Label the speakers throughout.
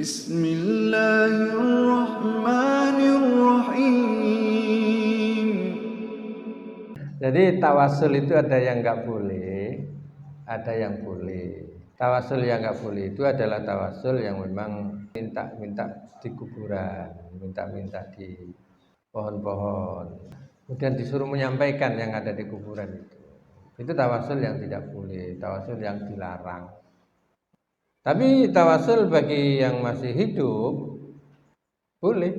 Speaker 1: Bismillahirrahmanirrahim.
Speaker 2: Jadi tawasul itu ada yang nggak boleh, ada yang boleh. Tawasul yang nggak boleh itu adalah tawasul yang memang minta-minta di kuburan, minta-minta di pohon-pohon, kemudian disuruh menyampaikan yang ada di kuburan itu. Itu tawasul yang tidak boleh, tawasul yang dilarang. Tapi tawasul bagi yang masih hidup boleh.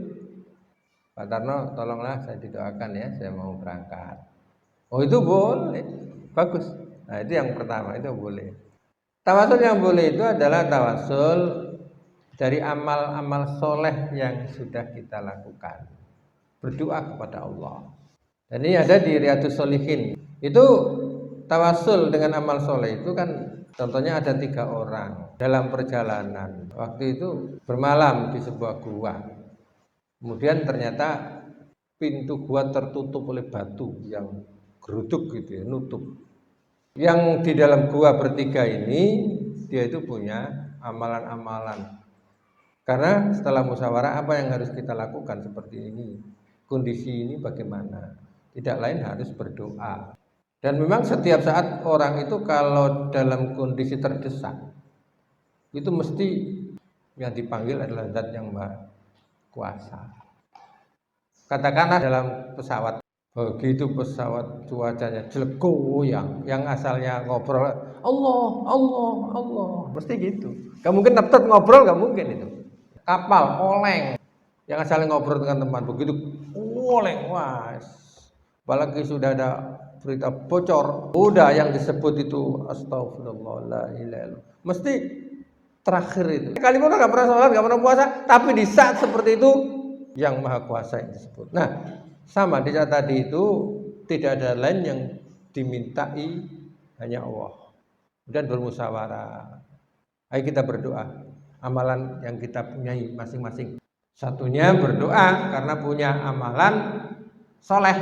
Speaker 2: Pak Tarno, tolonglah saya didoakan ya, saya mau berangkat. Oh itu boleh, bagus. Nah itu yang pertama, itu boleh. Tawasul yang boleh itu adalah tawasul dari amal-amal soleh yang sudah kita lakukan. Berdoa kepada Allah. Dan ini ada di Riyadhus Shalihin. Itu tawasul dengan amal soleh itu kan contohnya ada 3 orang dalam perjalanan. Waktu itu bermalam di sebuah gua. Kemudian ternyata pintu gua tertutup oleh batu yang geruduk gitu ya, nutup. Yang di dalam gua bertiga ini dia itu punya amalan-amalan. Karena setelah musyawarah apa yang harus kita lakukan seperti ini, kondisi ini bagaimana? Tidak lain harus berdoa. Dan memang setiap saat orang itu kalau dalam kondisi terdesak itu mesti yang dipanggil adalah Zat yang Maha Kuasa. Katakanlah dalam pesawat, begitu pesawat cuacanya jelek goyang, yang asalnya ngobrol Allah, Allah, Allah, mesti gitu. Gak mungkin nepet ngobrol, gak mungkin itu. Kapal oleng, yang asalnya ngobrol dengan teman, begitu oleng, wah, apalagi sudah ada berita bocor, udah yang disebut itu astagfirullah, la ilaha illallah, mesti terakhir itu. Kalian gak pernah sholat, gak pernah puasa, tapi di saat seperti itu yang Maha Kuasa yang disebut. Nah, sama di saat tadi itu tidak ada lain yang dimintai, hanya Allah. Dan bermusyawarah. Ayo kita berdoa. Amalan yang kita punyai masing-masing. Satunya berdoa karena punya amalan soleh,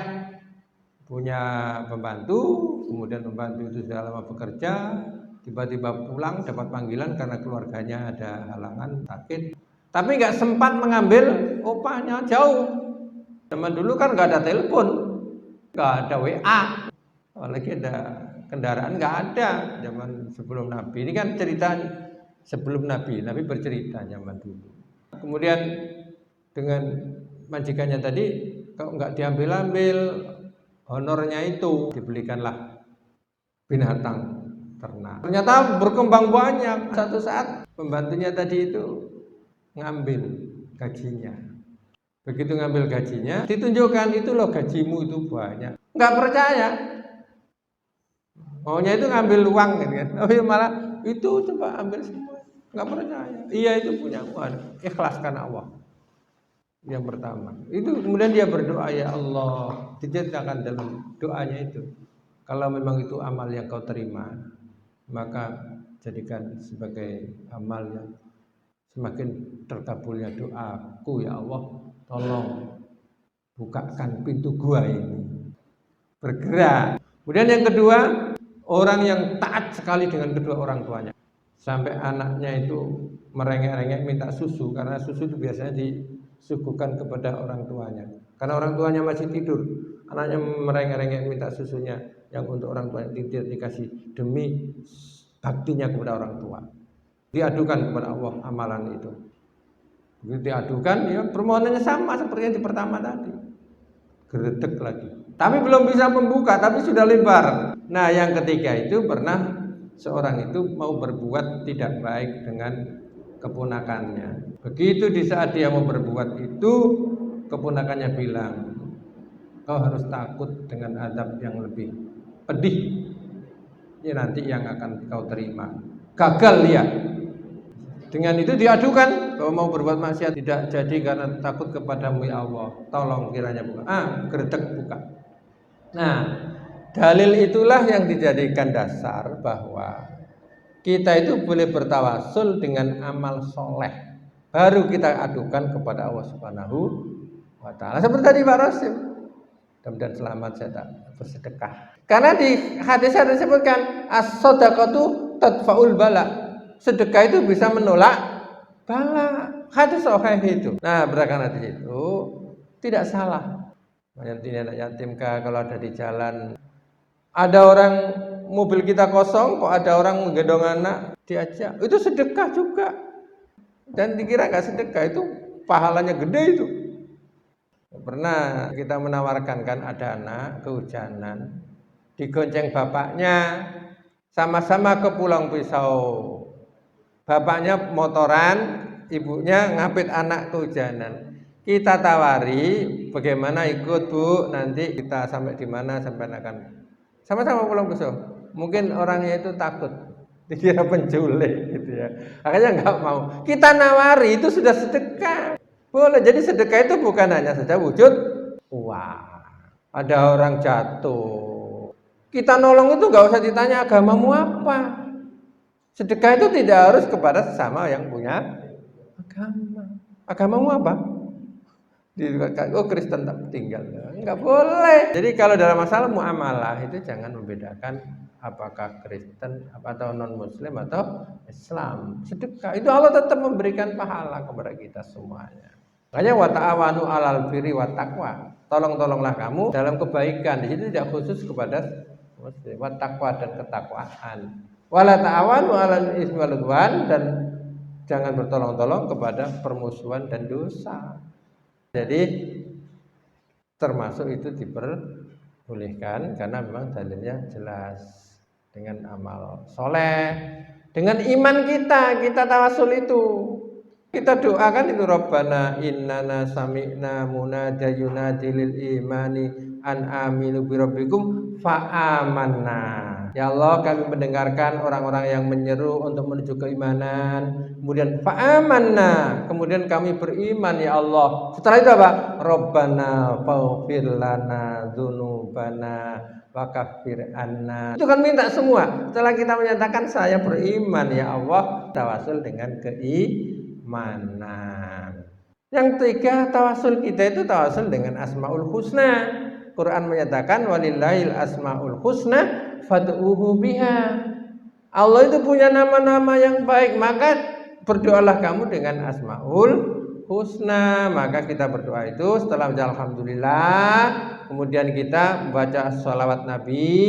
Speaker 2: punya pembantu, kemudian pembantu itu sudah lama bekerja, tiba-tiba pulang dapat panggilan karena keluarganya ada halangan sakit. Tapi nggak sempat mengambil upahnya, jauh. Zaman dulu kan nggak ada telepon, nggak ada WA, apalagi ada kendaraan, nggak ada. Zaman sebelum Nabi, ini kan cerita sebelum Nabi bercerita zaman dulu. Kemudian dengan majikannya tadi, kalau nggak diambil-ambil honornya itu, dibelikanlah binatang ternak. Ternyata berkembang banyak. Satu saat pembantunya tadi itu ngambil gajinya. Begitu ngambil gajinya, ditunjukkan itu loh gajimu itu banyak. Nggak percaya. Maunya itu ngambil uang kan. Tapi malah itu coba ambil semua. Nggak percaya. Iya itu punya uang. Ikhlaskan Allah. Yang pertama. Itu kemudian dia berdoa, ya Allah, diceritakan dalam doanya itu. Kalau memang itu amal yang kau terima, maka jadikan sebagai amal yang semakin terkabulnya doaku, ya Allah, tolong bukakan pintu gua ini, bergerak. Kemudian yang kedua, orang yang taat sekali dengan kedua orang tuanya, sampai anaknya itu merengek-rengek minta susu, karena susu itu biasanya disuguhkan kepada orang tuanya. Karena orang tuanya masih tidur, anaknya merengek-rengek minta susunya, yang untuk orang tuanya tidak dikasih demi baktinya kepada orang tua. Diadukan kepada Allah amalan itu. Begitu diadukan, ya permohonannya sama seperti yang di pertama tadi. Geredek lagi. Tapi belum bisa membuka, tapi sudah lebar. Nah, yang ketiga itu pernah seorang itu mau berbuat tidak baik dengan keponakannya. Begitu di saat dia mau berbuat itu, keponakannya bilang, kau harus takut dengan azab yang lebih pedih. Ini nanti yang akan kau terima. Gagal dia. Dengan itu diadukan, kalau mau berbuat maksiat tidak jadi karena takut kepadamu ya Allah, tolong kiranya buka. Geredek buka. Nah, dalil itulah yang dijadikan dasar bahwa kita itu boleh bertawasul dengan amal soleh, baru kita adukan kepada Allah Subhanahu wa Ta'ala. Seperti tadi Pak Rasim, mudah-mudahan selamat saya tak bersedekah. Karena di hadis ada disebutkan as-shadaqatu tadfa'ul bala. Sedekah itu bisa menolak bala. Hadis sahih itu. Nah, berdasarkan hadis itu tidak salah. Menyantuni anak yatim kalau ada di jalan, ada orang mobil kita kosong, kok ada orang menggendong anak diajak, itu sedekah juga. Dan dikira nggak sedekah, itu pahalanya gede itu. Pernah kita menawarkan kan ada anak kehujanan, digonceng bapaknya, sama-sama ke Pulau Pisau. Bapaknya motoran, ibunya ngapit anak kehujanan. Kita tawari, bagaimana ikut Bu, nanti kita sampai di mana sampai akan sama-sama pulang besok. Mungkin orangnya itu takut, dikira penculik gitu ya. Akhirnya nggak mau. Kita nawari itu sudah sedekah. Boleh. Jadi sedekah itu bukan hanya saja wujud wah. Ada orang jatuh, kita nolong itu nggak usah ditanya agamamu apa. Sedekah itu tidak harus kepada sesama yang punya agama. Agamamu apa? Oh Kristen tak tinggal, nggak boleh. Jadi kalau dalam masalah muamalah itu jangan membedakan apakah Kristen atau non Muslim atau Islam. Sedekah itu Allah tetap memberikan pahala kepada kita semuanya. Makanya wa ta'awanu 'alal birri wat taqwa. Tolong-tolonglah kamu dalam kebaikan. Di situ tidak khusus kepada Muslim, wat taqwa dan ketakwaan. Wala ta'awanu 'alal ismi wal 'udwan, dan jangan bertolong-tolong kepada permusuhan dan dosa. Jadi termasuk itu diperbolehkan karena memang dalilnya jelas. Dengan amal soleh, dengan iman kita tawasul itu. Kita doakan itu Rabbana innana sami'na munada yunadi lil imani an aminu bi rabbikum fa amanna. Ya Allah, kami mendengarkan orang-orang yang menyeru untuk menuju keimanan. Kemudian fa amanna, kemudian kami beriman ya Allah. Setelah itu apa? Rabbana faghfir lana dzunubana wa kaffir anna. Itu kan minta semua. Setelah kita menyatakan saya beriman ya Allah, tawasul dengan keimanan. Yang tiga, tawasul kita itu tawasul dengan Asmaul Husna. Quran menyatakan walillahil asmaul husna fad'uhu biha. Allah itu punya nama-nama yang baik, maka berdoalah kamu dengan Asmaul Husna. Maka kita berdoa itu setelah baca alhamdulillah, kemudian kita membaca sholawat Nabi,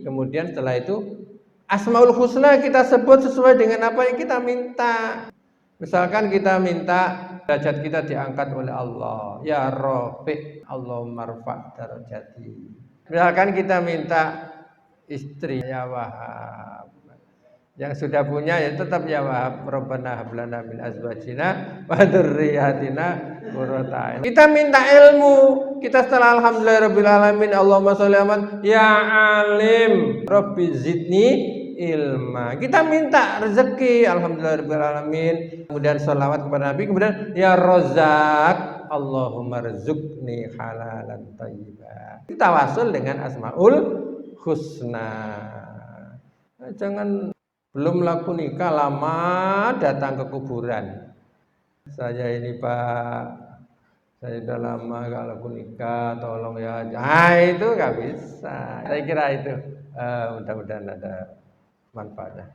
Speaker 2: kemudian setelah itu Asmaul Husna kita sebut sesuai dengan apa yang kita minta. Misalkan kita minta derajat kita diangkat oleh Allah, ya Rafi, Allahumma rfa' darajati. Misalkan kita minta istri, ya Wahhab. Yang sudah punya ya tetap ya Wahhab, Rabbana hab lana min azwajina wa dzurriyyatina qurrata a'yun. Kita minta ilmu, kita setelah alhamdulillahirabbil alamin, Allahumma sholli ala ya alim, Rabbi zidni ilma. Kita minta rezeki, alhamdulillahirabbil alamin. Kemudian sholawat kepada Nabi, kemudian ya Razzaq, Allahumma rzuqni halalan thayyiban. Kita tawasul dengan Asmaul Husna. Jangan belum laku nikah lama datang ke kuburan. Saya ini Pak, saya sudah lama gak laku nikah, tolong ya. Nah itu gak bisa. Saya kira itu mudah-mudahan ada manfaatnya.